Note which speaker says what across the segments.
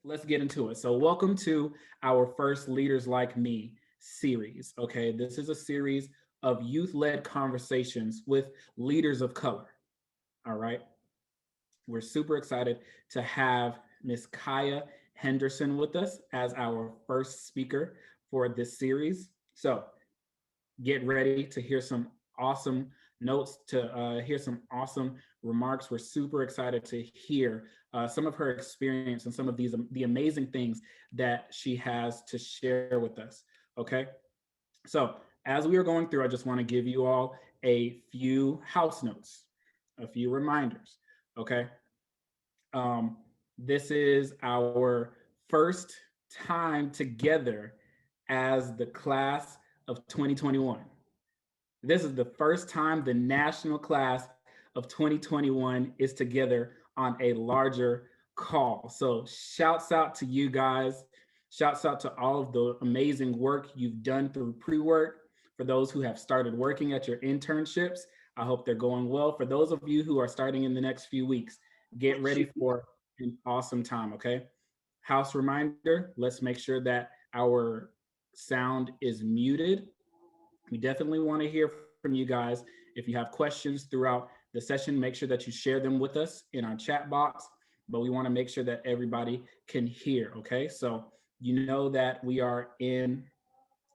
Speaker 1: let's get into it. So, welcome to our first Leaders Like Me series. Okay, this is a series of youth led conversations with leaders of color. All right, we're super excited to have Miss Kaya Henderson with us as our first speaker for this series. So, get ready to hear some awesome notes, to hear some awesome remarks. We're super excited to hear some of her experience and some of the amazing things that she has to share with us. Okay, so as we are going through, I just want to give you all a few house notes, a few reminders. Okay, um, this is our first time together as the class of 2021. This is the first time the national class of 2021 is together on a larger call. So, shouts out to you guys. Shouts out to all of the amazing work you've done through pre work. For those who have started working at your internships, I hope they're going well. For those of you who are starting in the next few weeks, get ready for an awesome time, okay? House reminder, let's make sure that our sound is muted. We definitely want to hear from you guys. If you have questions throughout the session, make sure that you share them with us in our chat box. But we want to make sure that everybody can hear, okay? So you know that we are in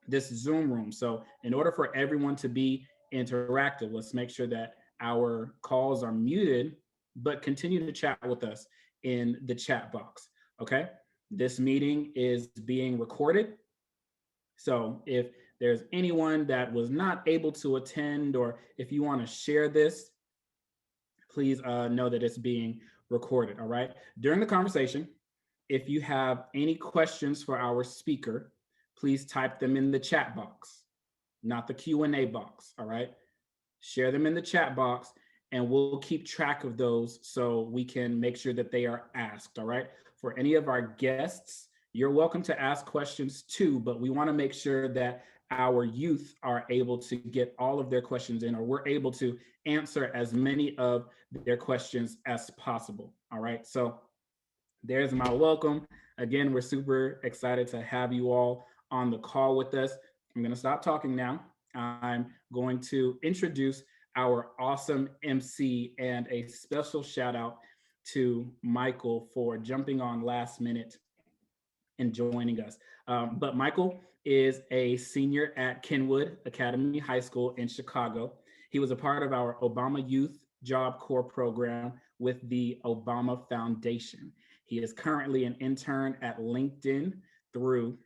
Speaker 1: this Zoom room. So in order for everyone to be interactive, let's make sure that our calls are muted, but continue to chat with us in the chat box, okay? This meeting is being recorded, so if there's anyone that was not able to attend, or if you want to share this, please know that it's being recorded. All right. During the conversation, if you have any questions for our speaker, please type them in the chat box, not the Q&A box. All right. Share them in the chat box, and we'll keep track of those so we can make sure that they are asked. All right. For any of our guests, you're welcome to ask questions too, but we want to make sure that our youth are able to get all of their questions in, or we're able to answer as many of their questions as possible. All right. So there's my welcome. Again, we're super excited to have you all on the call with us. I'm going to stop talking now. I'm going to introduce our awesome MC, and a special shout out to Michael for jumping on last minute and joining us. But Michael is a senior at Kenwood Academy High School in Chicago. He was a part of our Obama Youth Job Corps program with the Obama Foundation. He is currently an intern at LinkedIn through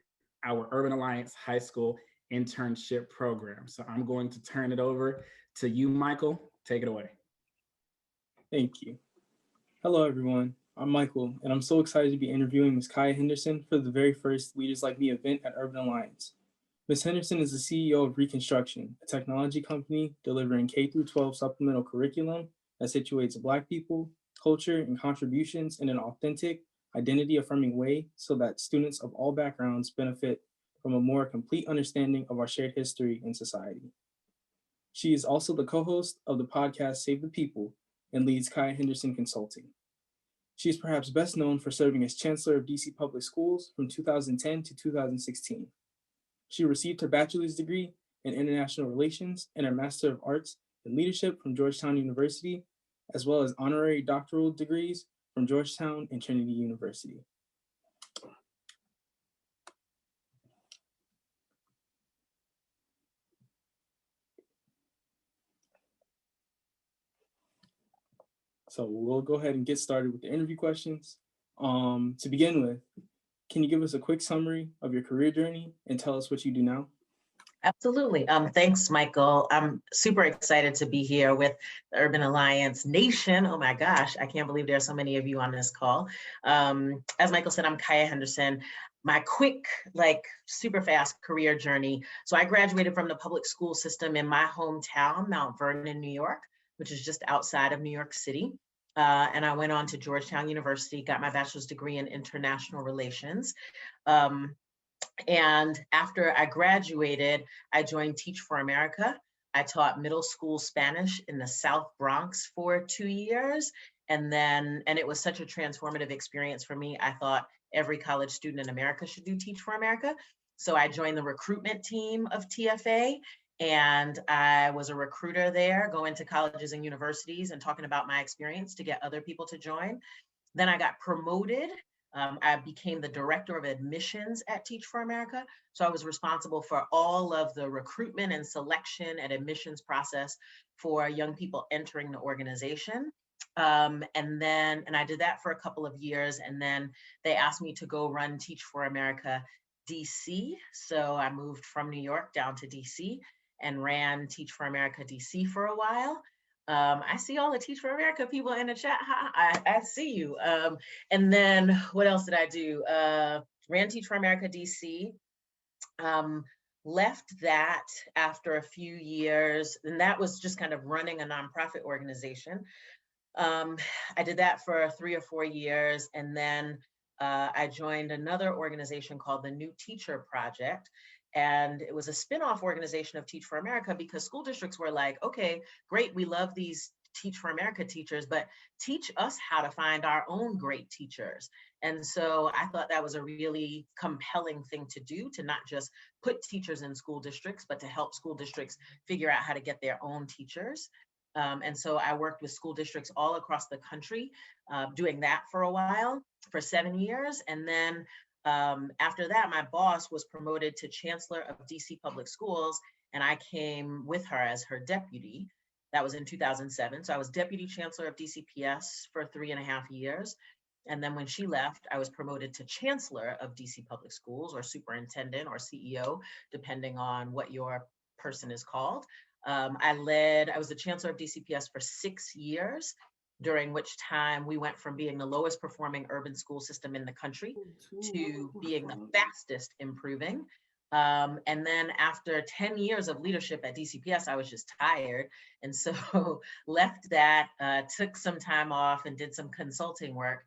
Speaker 1: our Urban Alliance High School internship program. So I'm going to turn it over to you, Michael. Take it away.
Speaker 2: Thank you. Hello, everyone. I'm Michael, and I'm so excited to be interviewing Ms. Kaya Henderson for the very first Leaders Like Me event at Urban Alliance. Ms. Henderson is the CEO of Reconstruction, a technology company delivering K-12 supplemental curriculum that situates Black people, culture, and contributions in an authentic, identity-affirming way so that students of all backgrounds benefit from a more complete understanding of our shared history and society. She is also the co-host of the podcast Save the People and leads Kaya Henderson Consulting. She is perhaps best known for serving as Chancellor of DC Public Schools from 2010 to 2016. She received her bachelor's degree in international relations and her Master of Arts in Leadership from Georgetown University, as well as honorary doctoral degrees from Georgetown and Trinity University. So we'll go ahead and get started with the interview questions. To begin with, can you give us a quick summary of your career journey and tell us what you do now?
Speaker 3: Absolutely. Thanks, Michael. I'm super excited to be here with the Urban Alliance Nation. Oh my gosh, I can't believe there are so many of you on this call. As Michael said, I'm Kaya Henderson. My quick, super fast career journey. So I graduated from the public school system in my hometown, Mount Vernon, New York, which is just outside of New York City. And I went on to Georgetown University, got my bachelor's degree in international relations. And after I graduated, I joined Teach for America. I taught middle school Spanish in the South Bronx for 2 years. And it was such a transformative experience for me. I thought every college student in America should do Teach for America. So I joined the recruitment team of TFA, and I was a recruiter there, going to colleges and universities and talking about my experience to get other people to join. Then I got promoted. I became the director of admissions at Teach for America. So I was responsible for all of the recruitment and selection and admissions process for young people entering the organization. And I did that for a couple of years. And then they asked me to go run Teach for America DC. So I moved from New York down to DC and ran Teach for America DC for a while. I see all the Teach for America people in the chat. I see you. And then what else did I do? Ran Teach for America DC. Left that after a few years, and that was just kind of running a nonprofit organization. I did that for 3 or 4 years, and then I joined another organization called the New Teacher Project. And it was a spin-off organization of Teach for America, because school districts were like, okay, great, we love these Teach for America teachers, but teach us how to find our own great teachers. And so I thought that was a really compelling thing to do, to not just put teachers in school districts, but to help school districts figure out how to get their own teachers. And so I worked with school districts all across the country, doing that for a while, for 7 years. And then after that, my boss was promoted to Chancellor of DC Public Schools, and I came with her as her deputy. That was in 2007. So I was Deputy Chancellor of DCPS for 3.5 years. And then when she left, I was promoted to Chancellor of DC Public Schools, or Superintendent, or CEO, depending on what your person is called. I was the Chancellor of DCPS for 6 years, during which time we went from being the lowest performing urban school system in the country to being the fastest improving. And then after 10 years of leadership at DCPS, I was just tired. And so left that, took some time off and did some consulting work.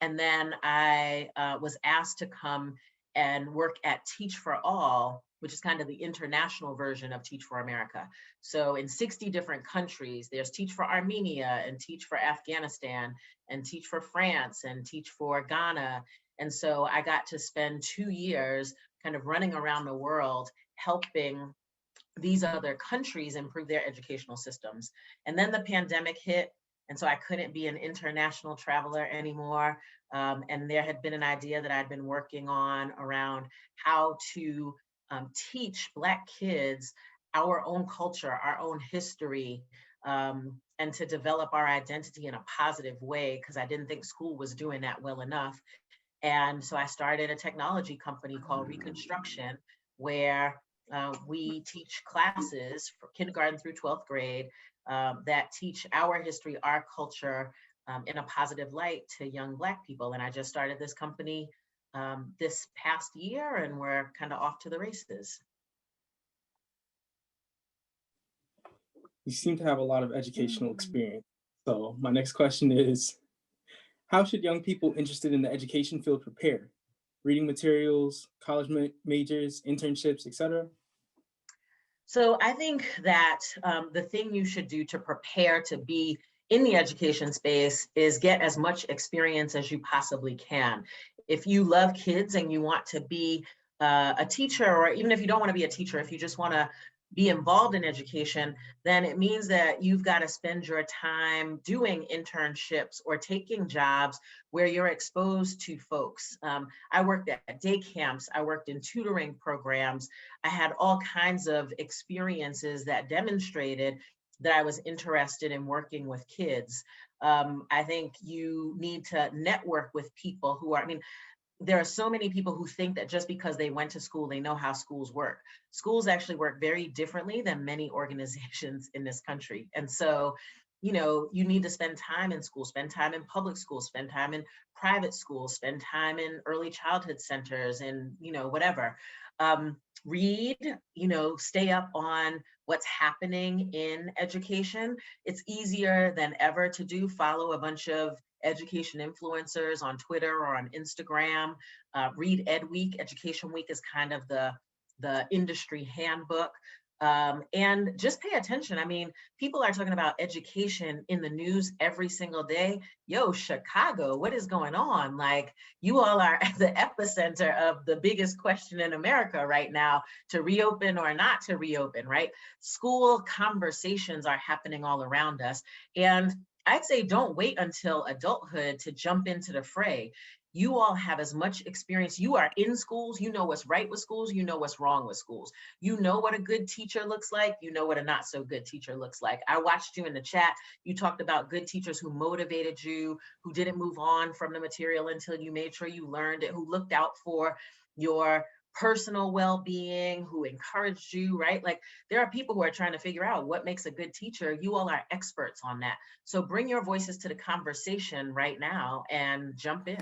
Speaker 3: And then I was asked to come and work at Teach for All, which is kind of the international version of Teach for America. So in 60 different countries, there's Teach for Armenia, and Teach for Afghanistan, and Teach for France, and Teach for Ghana. And so I got to spend 2 years kind of running around the world, helping these other countries improve their educational systems. And then the pandemic hit, and so I couldn't be an international traveler anymore. And there had been an idea that I'd been working on around how to teach Black kids our own culture, our own history, and to develop our identity in a positive way, because I didn't think school was doing that well enough. And so I started a technology company called Reconstruction, where we teach classes for kindergarten through 12th grade that teach our history, our culture, in a positive light to young Black people. And I just started this company this past year, and we're kind of off to the races.
Speaker 2: You seem to have a lot of educational experience. So my next question is, how should young people interested in the education field prepare? Reading materials, college majors, internships, etc.?
Speaker 3: So I think that the thing you should do to prepare to be in the education space is get as much experience as you possibly can. If you love kids and you want to be a teacher, or even if you don't want to be a teacher, if you just want to be involved in education, then it means that you've got to spend your time doing internships or taking jobs where you're exposed to folks. I worked at day camps, I worked in tutoring programs. I had all kinds of experiences that demonstrated that I was interested in working with kids. I think you need to network with people who are, there are so many people who think that just because they went to school, they know how schools work. Schools actually work very differently than many organizations in this country. And so, you need to spend time in school, spend time in public schools, spend time in private schools, spend time in early childhood centers, and, whatever. Read, stay up on what's happening in education. It's easier than ever to do. Follow a bunch of education influencers on Twitter or on Instagram. Read Ed Week. Education Week is kind of the industry handbook. And just pay attention. I mean, people are talking about education in the news every single day. Yo, Chicago, what is going on? Like, you all are at the epicenter of the biggest question in America right now, to reopen or not to reopen, right? School conversations are happening all around us. And I'd say don't wait until adulthood to jump into the fray. You all have as much experience. You are in schools. You know what's right with schools. You know what's wrong with schools. You know what a good teacher looks like. You know what a not so good teacher looks like. I watched you in the chat. You talked about good teachers who motivated you, who didn't move on from the material until you made sure you learned it, who looked out for your personal well-being, who encouraged you, right? Like, there are people who are trying to figure out what makes a good teacher. You all are experts on that. So bring your voices to the conversation right now and jump in.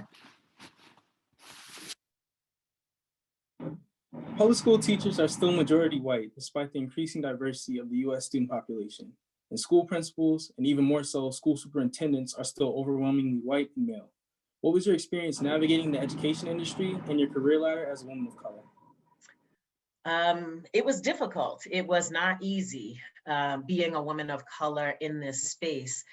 Speaker 2: Public school teachers are still majority white, despite the increasing diversity of the US student population. And school principals, and even more so, school superintendents are still overwhelmingly white and male. What was your experience navigating the education industry and your career ladder as a woman of color?
Speaker 3: It was difficult. It was not easy being a woman of color in this space.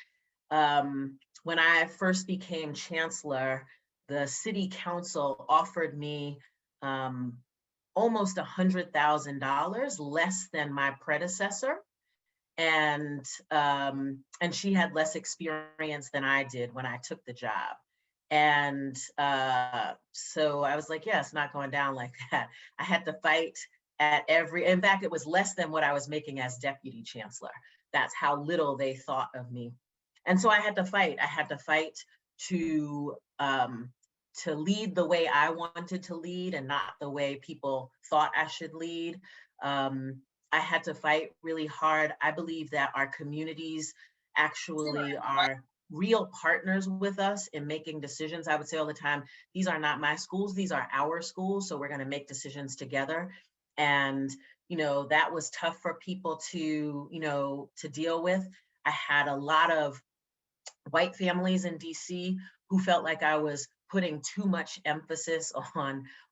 Speaker 3: When I first became chancellor, the city council offered me almost $100,000 less than my predecessor. And she had less experience than I did when I took the job. And so I was like, yeah, it's not going down like that. I had to fight at in fact, it was less than what I was making as deputy chancellor. That's how little they thought of me. And so I had to fight. I had to fight to lead the way I wanted to lead and not the way people thought I should lead. I had to fight really hard. I believe that our communities actually are real partners with us in making decisions. I would say all the time, these are not my schools, these are our schools. So we're going to make decisions together. And, that was tough for people to, to deal with. I had a lot of white families in DC who felt like I was putting too much emphasis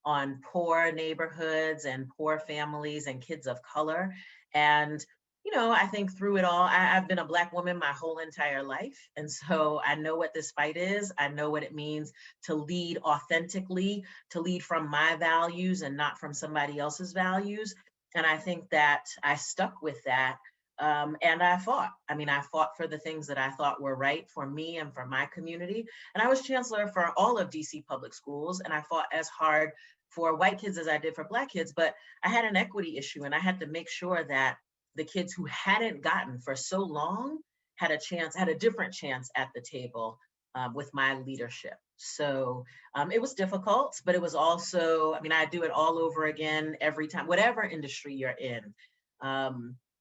Speaker 3: on poor neighborhoods and poor families and kids of color. And, I think through it all, I've been a Black woman my whole entire life. And so I know what this fight is. I know what it means to lead authentically, to lead from my values and not from somebody else's values. And I think that I stuck with that. And I fought. I fought for the things that I thought were right for me and for my community. And I was chancellor for all of DC public schools, and I fought as hard for white kids as I did for Black kids. But I had an equity issue, and I had to make sure that the kids who hadn't gotten for so long had a different chance at the table with my leadership. So it was difficult, but it was also, I do it all over again every time, whatever industry you're in.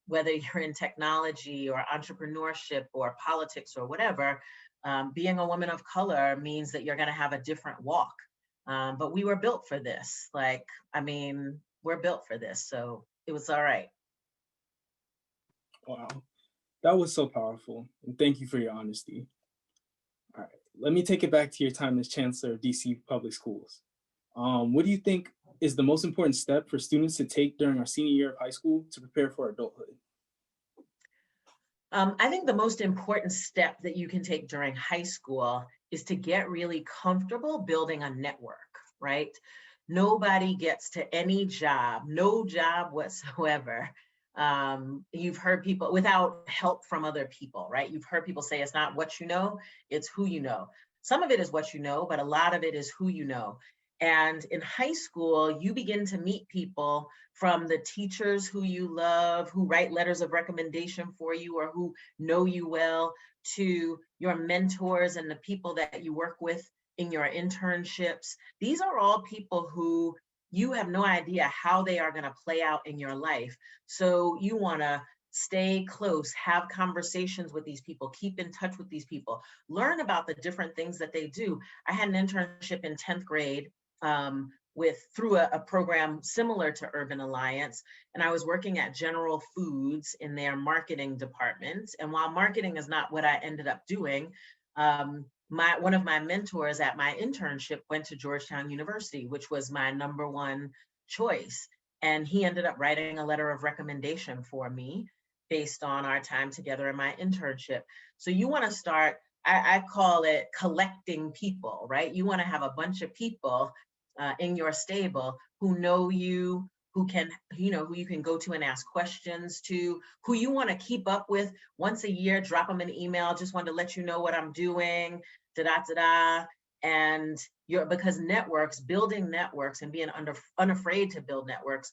Speaker 3: Whether you're in technology or entrepreneurship or politics or whatever, being a woman of color means that you're going to have a different walk. But we were built for this. We're built for this. So it was all right.
Speaker 2: Wow, that was so powerful. And thank you for your honesty. All right, let me take it back to your time as chancellor of DC Public Schools. What do you think is the most important step for students to take during our senior year of high school to prepare for adulthood?
Speaker 3: I think the most important step that you can take during high school is to get really comfortable building a network, right? Nobody gets to any job, no job whatsoever. You've heard people without help from other people, right? You've heard people say it's not what you know, it's who you know. Some of it is what you know, but a lot of it is who you know. And in high school, you begin to meet people from the teachers who you love, who write letters of recommendation for you or who know you well, to your mentors and the people that you work with in your internships. These are all people who you have no idea how they are going to play out in your life. So you want to stay close, have conversations with these people, keep in touch with these people, learn about the different things that they do. I had an internship in 10th grade through a program similar to Urban Alliance. And I was working at General Foods in their marketing department. And while marketing is not what I ended up doing, one of my mentors at my internship went to Georgetown University, which was my number one choice. And he ended up writing a letter of recommendation for me based on our time together in my internship. So you want to start, I call it collecting people, right? You want to have a bunch of people in your stable who know you, who can, who you can go to and ask questions to, who you want to keep up with once a year, drop them an email, just want to let you know what I'm doing, da-da-da-da. And because building networks and being unafraid to build networks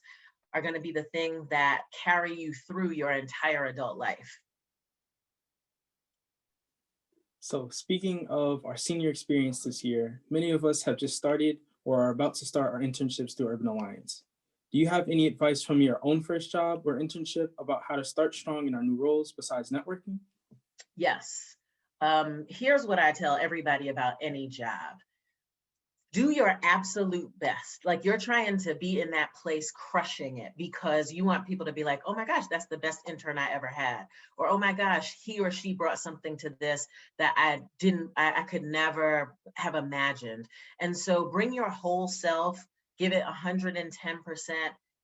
Speaker 3: are going to be the thing that carry you through your entire adult life.
Speaker 2: So speaking of our senior experience this year, many of us have just started or are about to start our internships through Urban Alliance. Do you have any advice from your own first job or internship about how to start strong in our new roles besides networking?
Speaker 3: Yes. Here's what I tell everybody about any job. Do your absolute best. Like, you're trying to be in that place crushing it because you want people to be like, oh my gosh, that's the best intern I ever had. Or, oh my gosh, he or she brought something to this that I could never have imagined. And so bring your whole self, give it 110%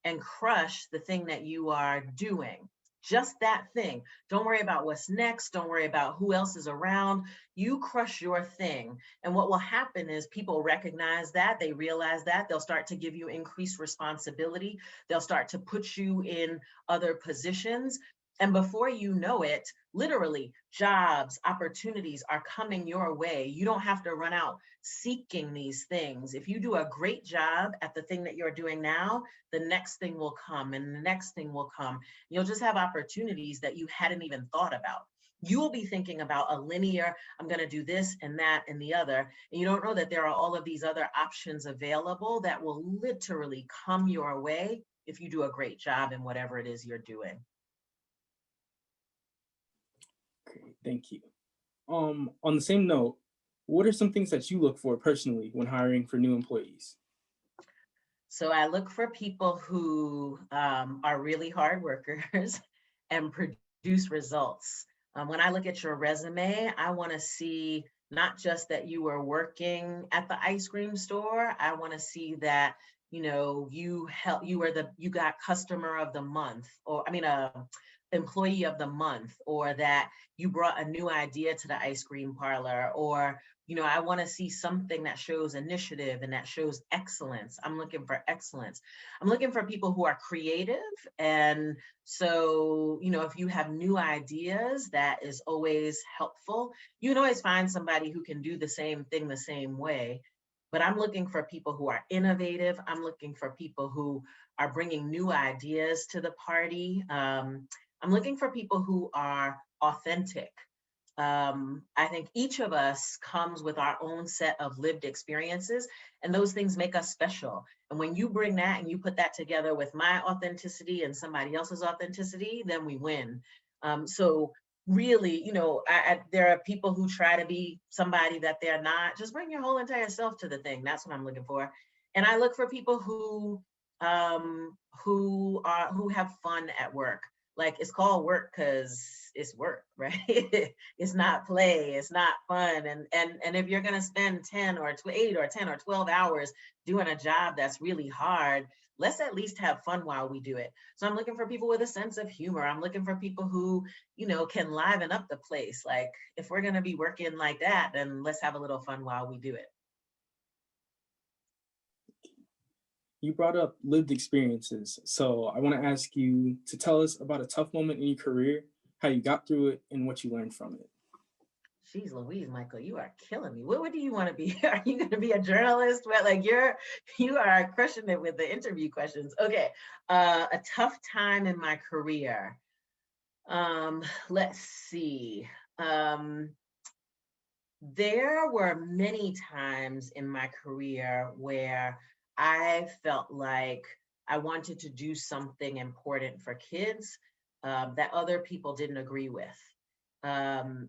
Speaker 3: and crush the thing that you are doing. Just that thing. Don't worry about what's next. Don't worry about who else is around. You crush your thing. And what will happen is people recognize that, they realize that, they'll start to give you increased responsibility. They'll start to put you in other positions. And before you know it, literally, jobs, opportunities are coming your way. You don't have to run out seeking these things. If you do a great job at the thing that you're doing now, the next thing will come and the next thing will come. You'll just have opportunities that you hadn't even thought about. You will be thinking about a linear, I'm going to do this and that and the other. And you don't know that there are all of these other options available that will literally come your way if you do a great job in whatever it is you're doing.
Speaker 2: Great, thank you. On the same note, what are some things that you look for personally when hiring for new employees?
Speaker 3: So I look for people who are really hard workers and produce results. When I look at your resume, I want to see not just that you were working at the ice cream store. I want to see that, you got customer of the month, or employee of the month, or that you brought a new idea to the ice cream parlor, or I want to see something that shows initiative and that shows excellence. I'm looking for excellence. I'm looking for people who are creative. And so, if you have new ideas, that is always helpful. You can always find somebody who can do the same thing the same way. But I'm looking for people who are innovative. I'm looking for people who are bringing new ideas to the party. I'm looking for people who are authentic. I think each of us comes with our own set of lived experiences, and those things make us special. And when you bring that and you put that together with my authenticity and somebody else's authenticity, then we win. So really, there are people who try to be somebody that they're not. Just bring your whole entire self to the thing. That's what I'm looking for. And I look for people who have fun at work. Like, it's called work because it's work, right? It's not play, it's not fun. And if you're gonna spend 10 or 8 or 10 or 12 hours doing a job that's really hard, let's at least have fun while we do it. So I'm looking for people with a sense of humor. I'm looking for people who, can liven up the place. Like, if we're gonna be working like that, then let's have a little fun while we do it.
Speaker 2: You brought up lived experiences, so I want to ask you to tell us about a tough moment in your career, how you got through it, and what you learned from it.
Speaker 3: Jeez Louise, Michael, you are killing me. What do you want to be? Are you going to be a journalist? Well, like, you are crushing it with the interview questions. Okay, a tough time in my career. Let's see. There were many times in my career where I felt like I wanted to do something important for kids that other people didn't agree with.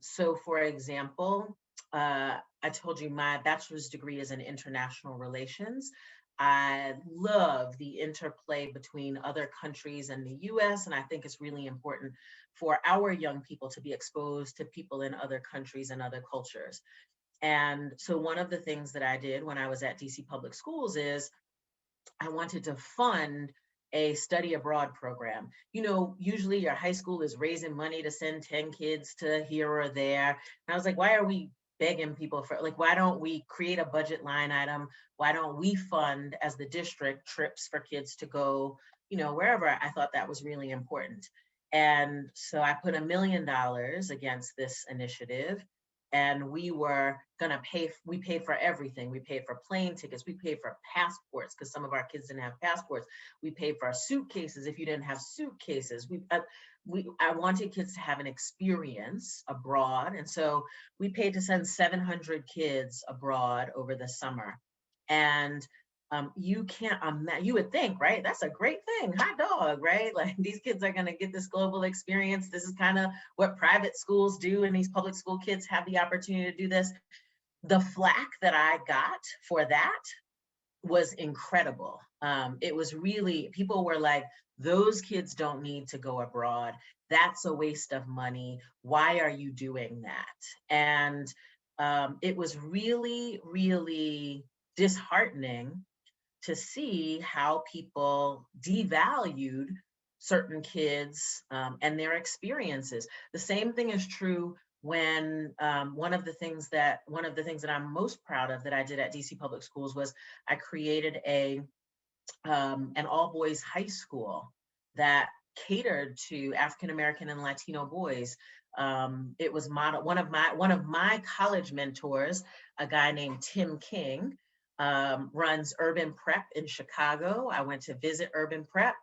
Speaker 3: So for example, I told you my bachelor's degree is in international relations. I love the interplay between other countries and the US, and I think it's really important for our young people to be exposed to people in other countries and other cultures. And so one of the things that I did when I was at DC Public Schools is I wanted to fund a study abroad program. You know, usually your high school is raising money to send 10 kids to here or there. And I was like, why are we begging people for, like, why don't we create a budget line item? Why don't we fund as the district trips for kids to go, you know, wherever? I thought that was really important. And so I put $1 million against this initiative, and we were gonna we paid for everything. We paid for plane tickets, we paid for passports, because some of our kids didn't have passports. We paid for our suitcases if you didn't have suitcases. I wanted kids to have an experience abroad. And so we paid to send 700 kids abroad over the summer. And you can't imagine, you would think, right? That's a great thing, hot dog, right? Like, these kids are going to get this global experience. This is kind of what private schools do, and these public school kids have the opportunity to do this. The flack that I got for that was incredible. It was really, people were like, those kids don't need to go abroad. That's a waste of money. Why are you doing that? And it was really, really disheartening to see how people devalued certain kids and their experiences. The same thing is true when one of the things that I'm most proud of that I did at DC Public Schools was I created an all boys high school that catered to African American and Latino boys. It was one of my college mentors, a guy named Tim King, runs Urban Prep in Chicago. I went to visit Urban Prep,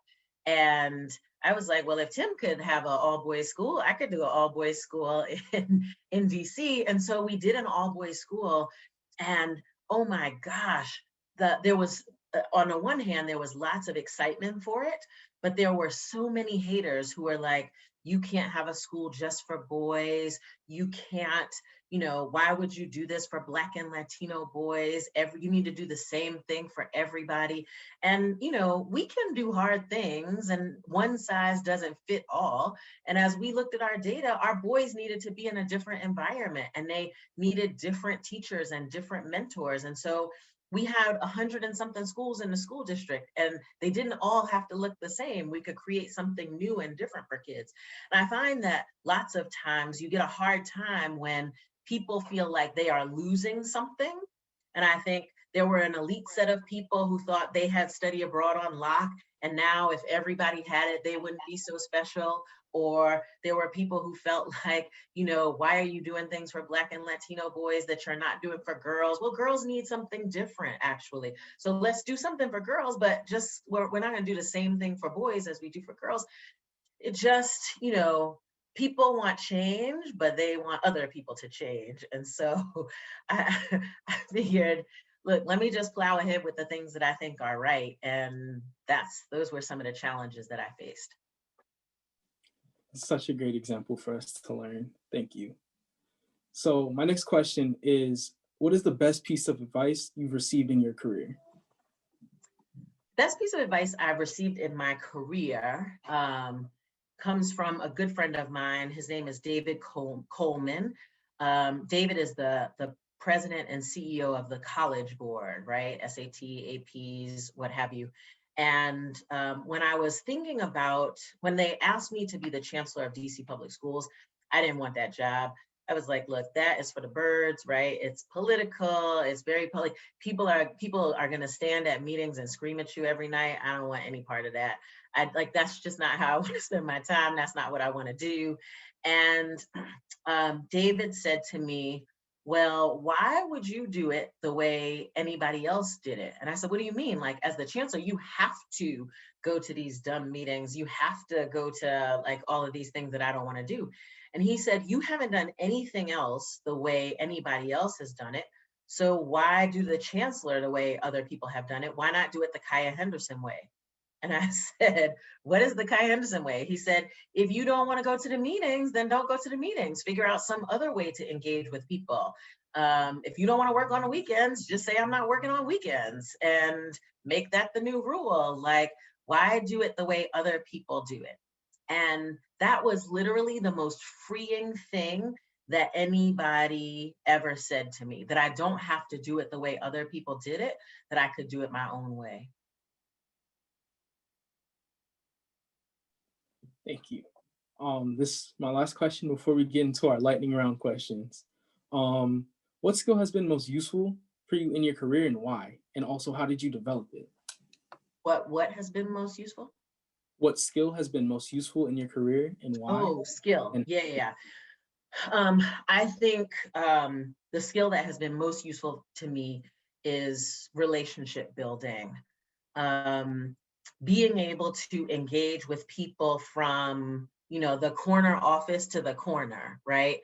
Speaker 3: and I was like, well, if Tim could have an all boys school, I could do an all boys school in DC. And so we did an all boys school, and oh my gosh, there was, on the one hand, there was lots of excitement for it, but there were so many haters who were like, you can't have a school just for boys. You can't, you know, why would you do this for Black and Latino boys? You need to do the same thing for everybody. And, you know, we can do hard things, and one size doesn't fit all. And as we looked at our data, our boys needed to be in a different environment, and they needed different teachers and different mentors. And so we had 100 and something schools in the school district, and they didn't all have to look the same. We could create something new and different for kids. And I find that lots of times you get a hard time when people feel like they are losing something. And I think there were an elite set of people who thought they had study abroad on lock, and now if everybody had it, they wouldn't be so special. Or there were people who felt like, you know, why are you doing things for Black and Latino boys that you're not doing for girls? Well, girls need something different, actually. So let's do something for girls, but just we're not going to do the same thing for boys as we do for girls. It just, you know, people want change, but they want other people to change. And so I figured, look, let me just plow ahead with the things that I think are right. And those were some of the challenges that I faced.
Speaker 2: Such a great example for us to learn. Thank you. So my next question is, what is the best piece of advice you've received in your career?
Speaker 3: Best piece of advice I've received in my career comes from a good friend of mine. His name is David Coleman. David is the president and CEO of the College Board, right? SAT, APs, what have you. And when I was thinking about, when they asked me to be the chancellor of DC Public Schools, I didn't want that job. I was like, look, that is for the birds, right? It's political, it's very public. People are gonna stand at meetings and scream at you every night. I don't want any part of that. That's just not how I want to spend my time. That's not what I want to do. And David said to me, well, why would you do it the way anybody else did it? And I said, what do you mean? Like, as the chancellor, you have to go to these dumb meetings. You have to go to like all of these things that I don't want to do. And he said, you haven't done anything else the way anybody else has done it. So why do the chancellor the way other people have done it? Why not do it the Kaya Henderson way? And I said, what is the Kaya Henderson way? He said, if you don't want to go to the meetings, then don't go to the meetings. Figure out some other way to engage with people. If you don't want to work on the weekends, just say I'm not working on weekends and make that the new rule. Like, why do it the way other people do it? And that was literally the most freeing thing that anybody ever said to me, that I don't have to do it the way other people did it, that I could do it my own way.
Speaker 2: Thank you. This is my last question before we get into our lightning round questions. What skill has been most useful for you in your career and why? And also, how did you develop it?
Speaker 3: What has been most useful?
Speaker 2: What skill has been most useful in your career and why?
Speaker 3: Oh, skill.
Speaker 2: And
Speaker 3: Yeah. I think the skill that has been most useful to me is relationship building. Being able to engage with people from, the corner office to the corner, right?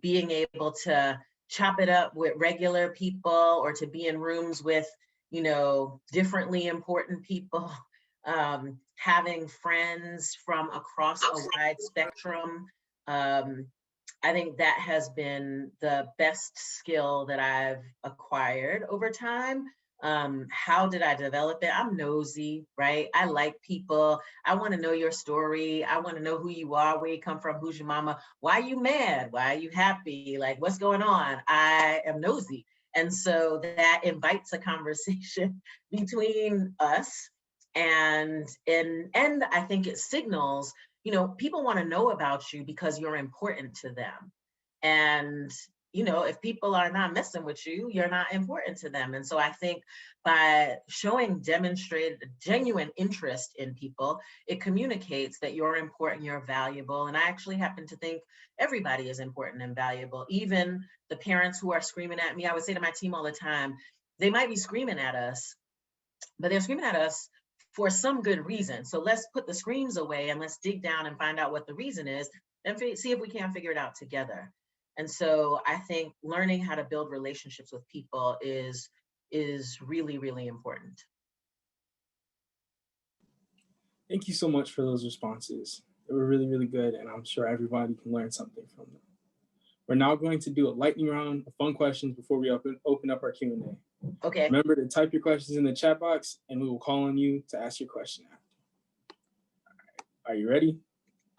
Speaker 3: Being able to chop it up with regular people or to be in rooms with, differently important people, having friends from across a wide spectrum. I think that has been the best skill that I've acquired over time. How did I develop it? I'm nosy, right? I like people. I want to know your story. I want to know who you are, where you come from, who's your mama, why are you mad? Why are you happy? Like, what's going on? I am nosy. And so that invites a conversation between us. And I think it signals, people want to know about you because you're important to them. And if people are not messing with you, you're not important to them. And so I think by demonstrated genuine interest in people, it communicates that you're important, you're valuable. And I actually happen to think everybody is important and valuable, even the parents who are screaming at me. I would say to my team all the time, they might be screaming at us, but they're screaming at us for some good reason. So let's put the screams away and let's dig down and find out what the reason is and see if we can't figure it out together. And so I think learning how to build relationships with people is really, really important.
Speaker 2: thank you so much for those responses. They were really, really good, and I'm sure everybody can learn something from them. We're now going to do a lightning round of fun questions before we open up our Q&A.
Speaker 3: Okay.
Speaker 2: Remember to type your questions in the chat box, and we will call on you to ask your question after. All right. Are you ready?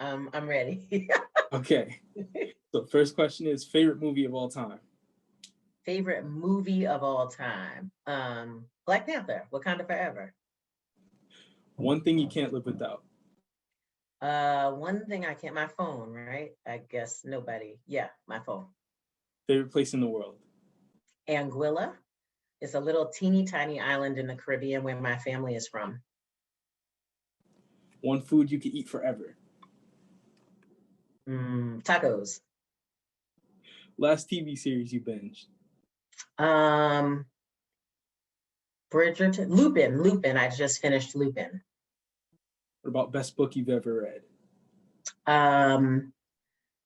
Speaker 3: I'm ready.
Speaker 2: Okay. So first question is favorite movie of all time.
Speaker 3: Favorite movie of all time. Black Panther, Wakanda Forever.
Speaker 2: One thing you can't live without.
Speaker 3: One thing I can't, my phone, right? I guess nobody. Yeah, my phone.
Speaker 2: Favorite place in the world.
Speaker 3: Anguilla. It's a little teeny tiny island in the Caribbean where my family is from.
Speaker 2: One food you could eat forever.
Speaker 3: Tacos.
Speaker 2: Last TV series you binged.
Speaker 3: Bridgerton. Lupin. I just finished Lupin.
Speaker 2: What about best book you've ever read?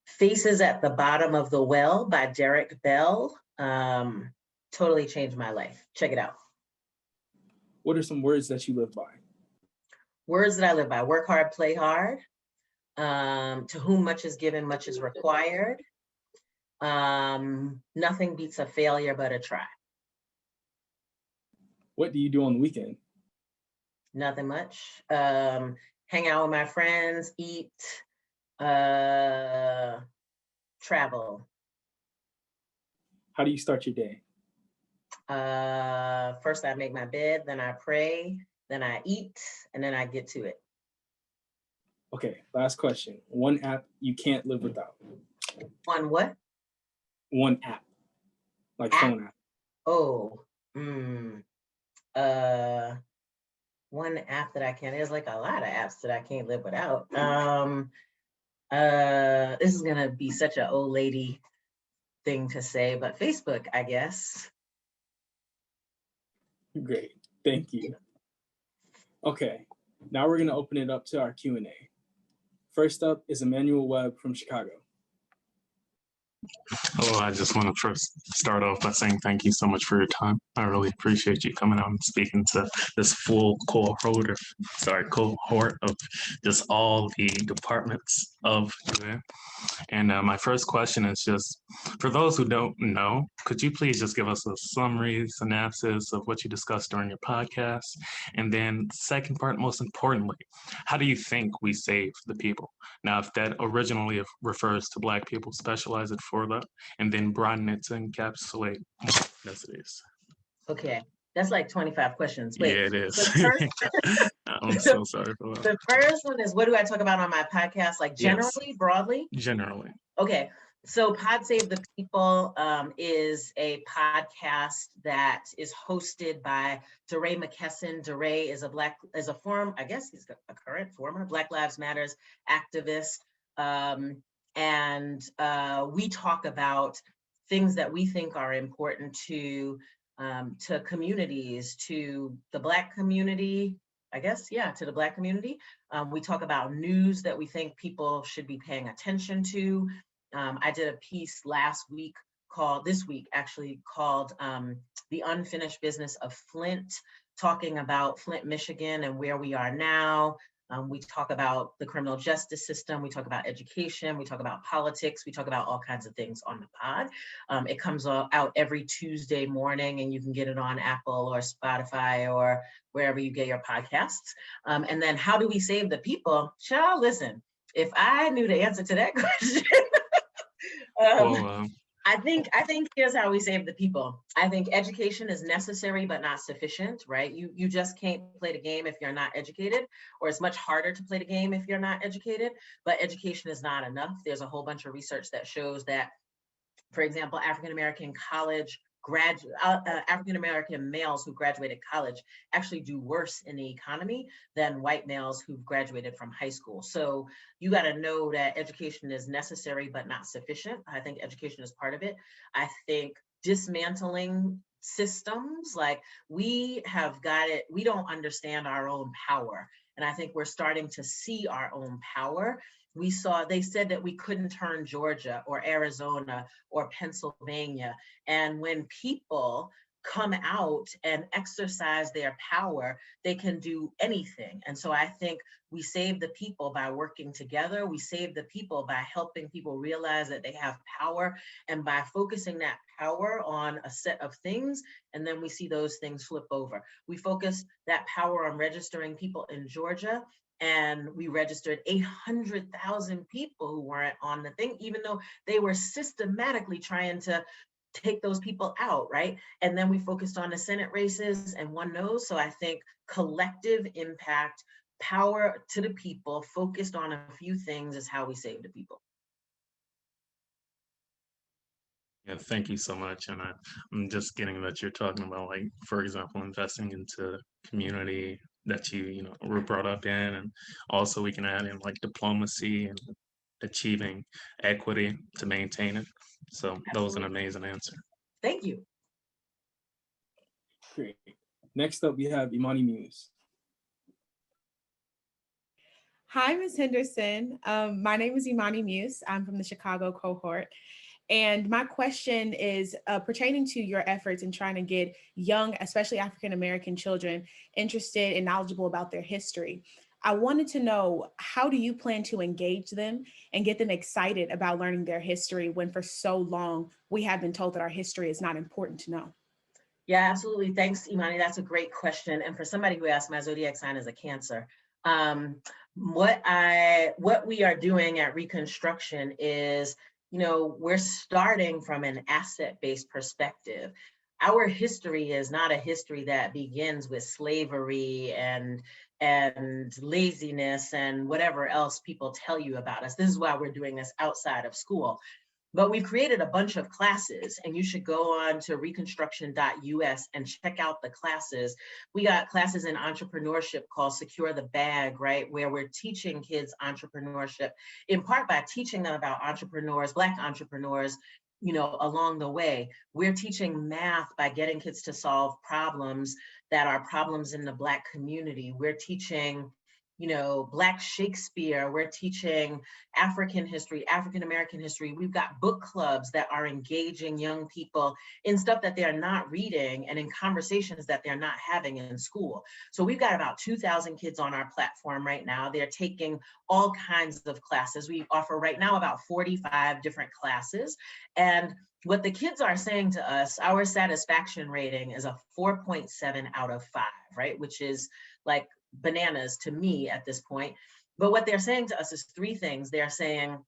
Speaker 3: Faces at the Bottom of the Well by Derek Bell. Totally changed my life. Check it out.
Speaker 2: What are some words that you live by?
Speaker 3: Words that I live by: work hard, play hard. To whom much is given, much is required. Nothing beats a failure but a try.
Speaker 2: What do you do on the weekend?
Speaker 3: Nothing much. Hang out with my friends, eat, travel.
Speaker 2: How do you start your day?
Speaker 3: First I make my bed, then I pray, then I eat, and then I get to it.
Speaker 2: Okay, last question. One app you can't live without.
Speaker 3: One what?
Speaker 2: One app. Like phone app.
Speaker 3: Oh, one app that I can't, there's like a lot of apps that I can't live without. This is gonna be such an old lady thing to say, but Facebook, I guess.
Speaker 2: Great, thank you. Okay, now we're gonna open it up to our Q&A. First up is Emmanuel Webb from Chicago.
Speaker 4: Oh, I just want to first start off by saying thank you so much for your time. I really appreciate you coming out and speaking to this full cohort of just all the departments of UVA. And my first question is just, for those who don't know, could you please just give us a summary, synopsis of what you discussed during your podcast? And then second part, most importantly, how do you think we save the people? Now, if that originally refers to Black people, specialize it for that, and then broaden it to encapsulate ethnicities.
Speaker 3: Okay, that's like 25 questions. Wait,
Speaker 4: yeah, it is.
Speaker 3: first,
Speaker 4: I'm so sorry for that.
Speaker 3: The first one is, what do I talk about on my podcast? Like generally,
Speaker 4: Yes.
Speaker 3: broadly?
Speaker 4: Generally.
Speaker 3: Okay. So Pod Save the People is a podcast that is hosted by DeRay McKesson. DeRay is a former Black Lives Matters activist. And we talk about things that we think are important to communities, to the Black community, I guess, yeah, to the Black community. We talk about news that we think people should be paying attention to. I did a piece this week actually, called The Unfinished Business of Flint, talking about Flint, Michigan and where we are now. We talk about the criminal justice system, we talk about education, we talk about politics, we talk about all kinds of things on the pod. It comes out every Tuesday morning, and you can get it on Apple or Spotify or wherever you get your podcasts. And then how do we save the people? Child, listen, if I knew the answer to that question, I think here's how we save the people. I think education is necessary but not sufficient, right? You just can't play the game if you're not educated, or it's much harder to play the game if you're not educated, but education is not enough. There's a whole bunch of research that shows that, for example, African-American males who graduated college actually do worse in the economy than white males who've graduated from high school. So you got to know that education is necessary but not sufficient. I think education is part of it. I think dismantling systems, like we don't understand our own power. And I think we're starting to see our own power. They said that we couldn't turn Georgia or Arizona or Pennsylvania. And when people come out and exercise their power, they can do anything. And so I think we save the people by working together. We save the people by helping people realize that they have power, and by focusing that power on a set of things. And then we see those things flip over. We focus that power on registering people in Georgia, and we registered 800,000 people who weren't on the thing, even though they were systematically trying to take those people out, right? And then we focused on the Senate races and won those. So I think collective impact, power to the people, focused on a few things, is how we save the people.
Speaker 4: Yeah, thank you so much. And I'm just getting that you're talking about, like, for example, investing into community that you were brought up in, and also we can add in like diplomacy and achieving equity to maintain it. So that was an amazing answer.
Speaker 3: Thank you.
Speaker 2: Great. Next up, we have Imani Muse.
Speaker 5: Hi, Ms. Henderson. My name is Imani Muse. I'm from the Chicago cohort. And my question is pertaining to your efforts in trying to get young, especially African-American children, interested and knowledgeable about their history. I wanted to know, how do you plan to engage them and get them excited about learning their history when for so long we have been told that our history is not important to know?
Speaker 3: Yeah, absolutely. Thanks, Imani. That's a great question. And for somebody who asked, my zodiac sign is a Cancer. What we are doing at Reconstruction is, we're starting from an asset-based perspective. Our history is not a history that begins with slavery and laziness and whatever else people tell you about us. This is why we're doing this outside of school. But we've created a bunch of classes, and you should go on to reconstruction.us and check out the classes. We got classes in entrepreneurship called Secure the Bag, right? Where we're teaching kids entrepreneurship, in part by teaching them about entrepreneurs, Black entrepreneurs, along the way. We're teaching math by getting kids to solve problems that are problems in the Black community. We're teaching Black Shakespeare. We're teaching African history, African-American history. We've got book clubs that are engaging young people in stuff that they're not reading and in conversations that they're not having in school. So we've got about 2,000 kids on our platform right now. They're taking all kinds of classes. We offer right now about 45 different classes. And what the kids are saying to us, our satisfaction rating is a 4.7 out of 5, right? Which is like bananas to me at this point. But what they're saying to us is 3 things. They're saying,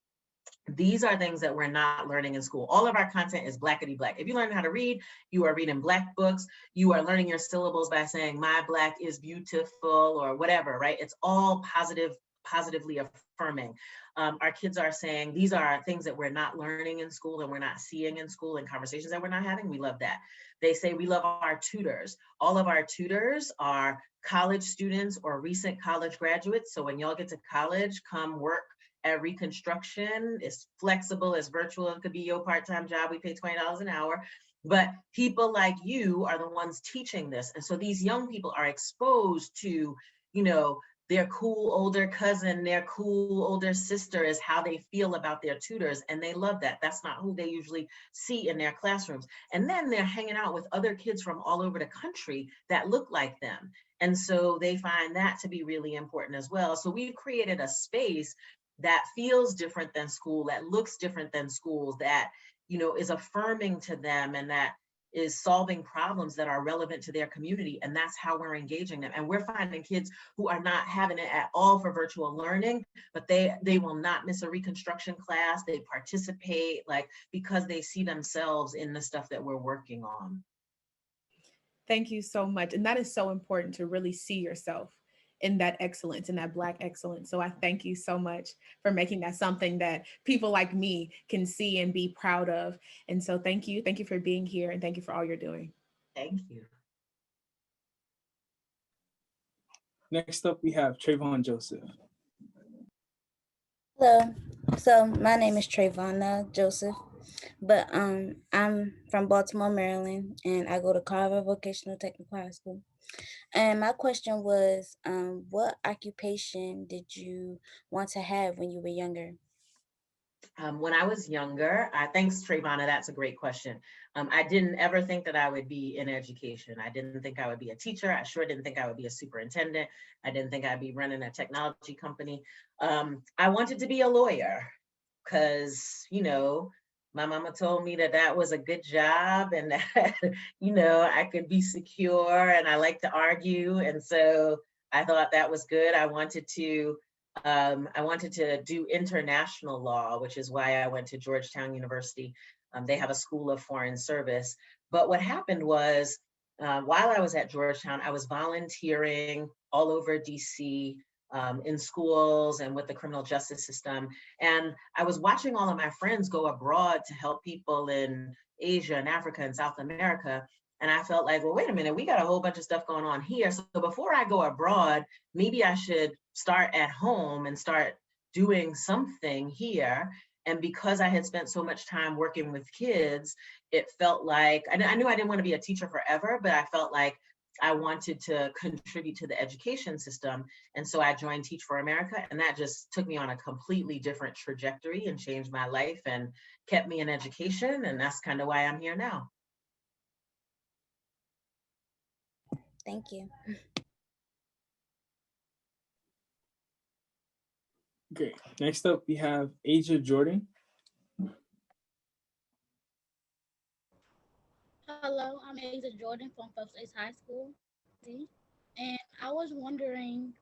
Speaker 3: These are things that we're not learning in school. All of our content is blackety black. If you learn how to read, you are reading black books. You are learning your syllables by saying, my black is beautiful or whatever, right? It's all positively affirming. Our kids are saying, these are things that we're not learning in school and we're not seeing in school and conversations that we're not having. We love that. They say we love our tutors. All of our tutors are college students or recent college graduates. So when y'all get to college, come work at Reconstruction. It's flexible, it's virtual, it could be your part-time job. We pay $20 an hour. But people like you are the ones teaching this. And so these young people are exposed to, you know, their cool older cousin, their cool older sister is how they feel about their tutors. And they love that. That's not who they usually see in their classrooms. And then they're hanging out with other kids from all over the country that look like them. And so they find that to be really important as well. So we've created a space that feels different than school, that looks different than schools, that, you know, is affirming to them and that is solving problems that are relevant to their community. And that's how we're engaging them. And we're finding kids who are not having it at all for virtual learning, but they will not miss a Reconstruction class. They participate, like, because they see themselves in the stuff that we're working on.
Speaker 5: Thank you so much. And that is so important, to really see yourself in that excellence, in that Black excellence. So I thank you so much for making that something that people like me can see and be proud of. And so thank you. Thank you for being here, and thank you for all you're doing.
Speaker 3: Thank you.
Speaker 2: Next up, we have Trayvon Joseph.
Speaker 6: Hello. So my name is Trayvon Joseph, but I'm from Baltimore, Maryland, and I go to Carver Vocational Technical High School. And my question was, what occupation did you want to have when you were younger?
Speaker 3: When I was younger, thanks, Trayvon, that's a great question. I didn't ever think that I would be in education. I didn't think I would be a teacher. I sure didn't think I would be a superintendent. I didn't think I'd be running a technology company. I wanted to be a lawyer because, you know, my mama told me that that was a good job and that, you know, I could be secure and I like to argue. And so I thought that was good. I wanted to do international law, which is why I went to Georgetown University. They have a school of foreign service. But what happened was, while I was at Georgetown, I was volunteering all over DC, in schools and with the criminal justice system. And I was watching all of my friends go abroad to help people in Asia and Africa and South America. And I felt like, well, wait a minute, we got a whole bunch of stuff going on here. So before I go abroad, maybe I should start at home and start doing something here. And because I had spent so much time working with kids, it felt like, I knew I didn't want to be a teacher forever, but I felt like I wanted to contribute to the education system. And so I joined Teach for America, and that just took me on a completely different trajectory and changed my life and kept me in education. And that's kind of why I'm here now.
Speaker 6: Thank you.
Speaker 2: Great. Next up, we have Asia Jordan.
Speaker 7: Hello, I'm Asa Jordan from Phelps Ace High School. And I was wondering,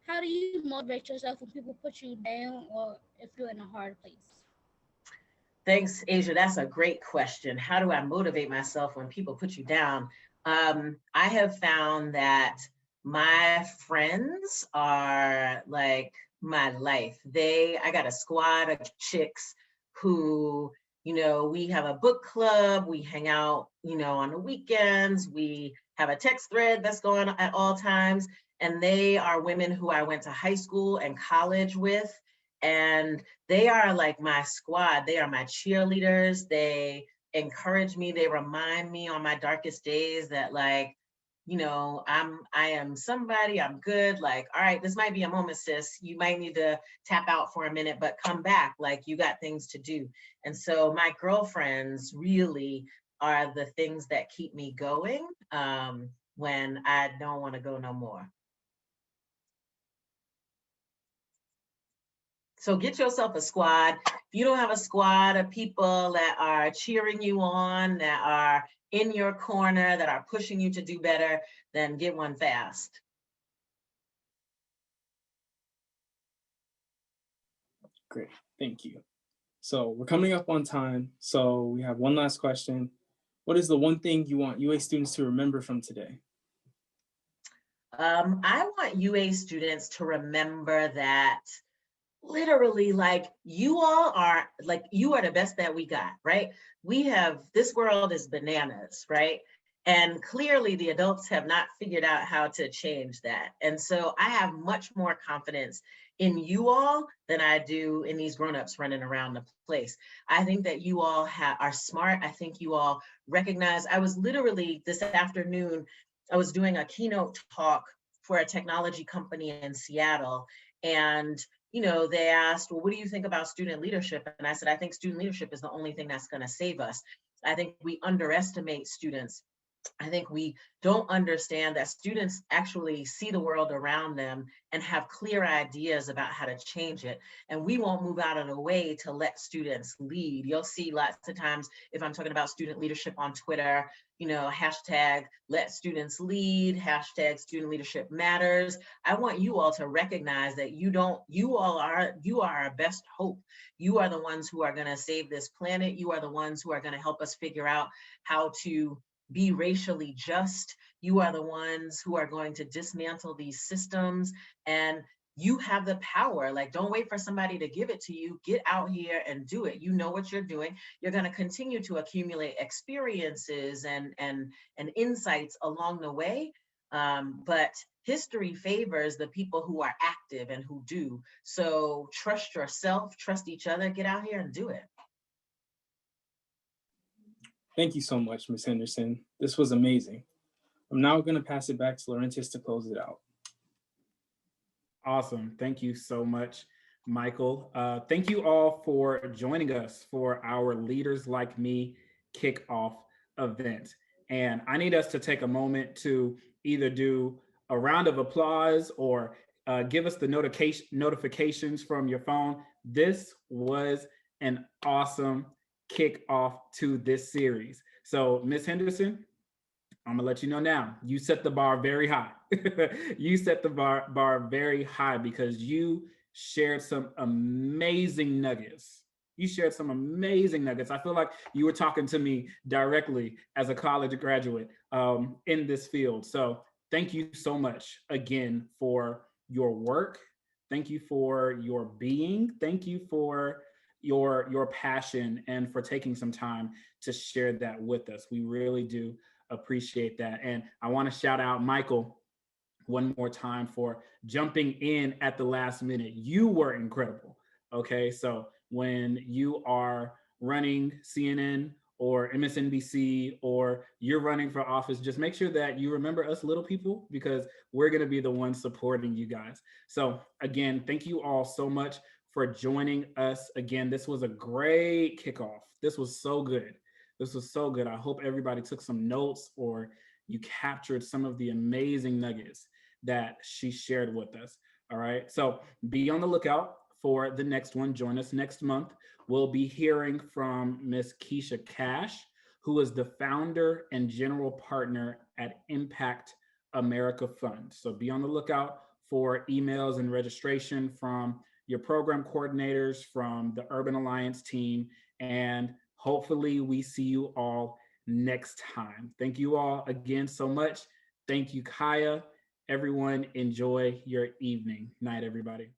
Speaker 7: how do you motivate yourself when people put you down or if you're in a hard place?
Speaker 3: Thanks, Asia. That's a great question. How do I motivate myself when people put you down? I have found that my friends are like my life. I got a squad of chicks who, you know, we have a book club, we hang out, you know, on the weekends, we have a text thread that's going on at all times. And they are women who I went to high school and college with. And they are like my squad. They are my cheerleaders. They encourage me. They remind me on my darkest days that, like, you know, I am somebody, I'm good. Like, all right, this might be a moment, sis. You might need to tap out for a minute, but come back. Like, you got things to do. And so my girlfriends really are the things that keep me going when I don't want to go no more. So get yourself a squad. If you don't have a squad of people that are cheering you on, that are in your corner, that are pushing you to do better, then get one fast.
Speaker 2: Great. Thank you. So we're coming up on time. So we have one last question. What is the one thing you want UA students to remember from today?
Speaker 3: I want UA students to remember that literally, like, you all are, like, you are the best that we got, right? We have, this world is bananas, right? And clearly the adults have not figured out how to change that. And so I have much more confidence in you all than I do in these grown-ups running around the place. I think that you all are smart. I think you all recognize, I was literally this afternoon, I was doing a keynote talk for a technology company in Seattle. And they asked, well, what do you think about student leadership? And I said, I think student leadership is the only thing that's going to save us. I think we underestimate students. I think we don't understand that students actually see the world around them and have clear ideas about how to change it. And we won't move out of the way to let students lead. You'll see lots of times if I'm talking about student leadership on Twitter, hashtag let students lead, hashtag student leadership matters. I want you all to recognize that you are our best hope. You are the ones who are going to save this planet. You are the ones who are going to help us figure out how to be racially just. You are the ones who are going to dismantle these systems, and you have the power. Like, don't wait for somebody to give it to you. Get out here and do it. You know what you're doing. You're going to continue to accumulate experiences and insights along the way. But history favors the people who are active and who do. So trust yourself, trust each other, get out here and do it.
Speaker 2: Thank you so much, Ms. Henderson. This was amazing. I'm now going to pass it back to Laurentis to close it out.
Speaker 1: Awesome. Thank you so much, Michael. Thank you all for joining us for our Leaders Like Me kickoff event. And I need us to take a moment to either do a round of applause or give us the notifications from your phone. This was an awesome kickoff to this series. So, Ms. Henderson, I'm gonna let you know now. You set the bar very high. You set the bar very high because you shared some amazing nuggets. You shared some amazing nuggets. I feel like you were talking to me directly as a college graduate in this field. So thank you so much again for your work. Thank you for your being. Thank you for your passion and for taking some time to share that with us. We really do appreciate that. And I want to shout out Michael one more time for jumping in at the last minute. You were incredible. Okay. So when you are running CNN or MSNBC or you're running for office, just make sure that you remember us little people because we're going to be the ones supporting you guys. So again, thank you all so much for joining us again. This was a great kickoff. This was so good. This was so good. I hope everybody took some notes or you captured some of the amazing nuggets that she shared with us. All right. So be on the lookout for the next one. Join us next month. We'll be hearing from Miss Keisha Cash, who is the founder and general partner at Impact America Fund. So be on the lookout for emails and registration from your program coordinators, from the Urban Alliance team, and hopefully we see you all next time. Thank you all again so much. Thank you, Kaya. Everyone, enjoy your evening. Night, everybody.